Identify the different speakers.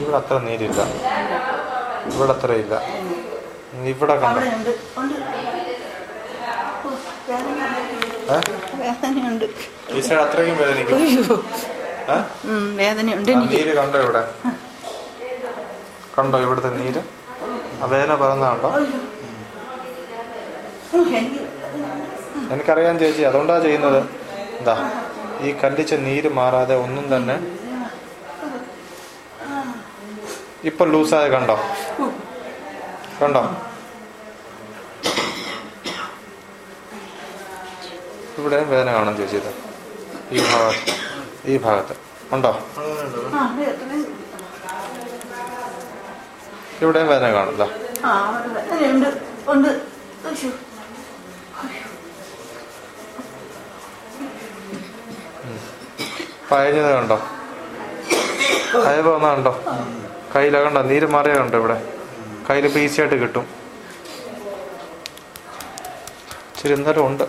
Speaker 1: ഇവിടെ അത്ര നീരില്ല, ഇവിടെ അത്ര ഇല്ല. ഇവിടെ കണ്ടോ? ഈ സൈഡ് അത്രയ്ക്കും വേദനിക്കും.
Speaker 2: വേദനയുണ്ട്.
Speaker 1: നീര് കണ്ടോ? ഇവിടെ കണ്ടോ? ഇവിടുത്തെ നീര് ആ വേദന പറയുന്നതാണ്ടോ? എനിക്കറിയാം ചേച്ചി, അതുകൊണ്ടാ ചെയ്യുന്നത്. എന്താ ഈ കല്ലിച്ച നീര് മാറാതെ ഒന്നും തന്നെ. ഇപ്പൊ ലൂസായ കണ്ടോ? കണ്ടോ? ഇവിടെയും വേദന കാണാം ചേച്ചി. ഇത് ഈ ഭാഗത്ത് ഉണ്ടോ? ഇവിടെയും വേദന കാണും. പയഞ്ഞത് കണ്ടോ? അയവ് വന്നാ കണ്ടോ? കയ്യില കണ്ടോ? നീര് മാറിയ കണ്ടോ? ഇവിടെ കയ്യിൽ ഈസിയായിട്ട് കിട്ടും. ശരി, എന്നാലും ഉണ്ട്.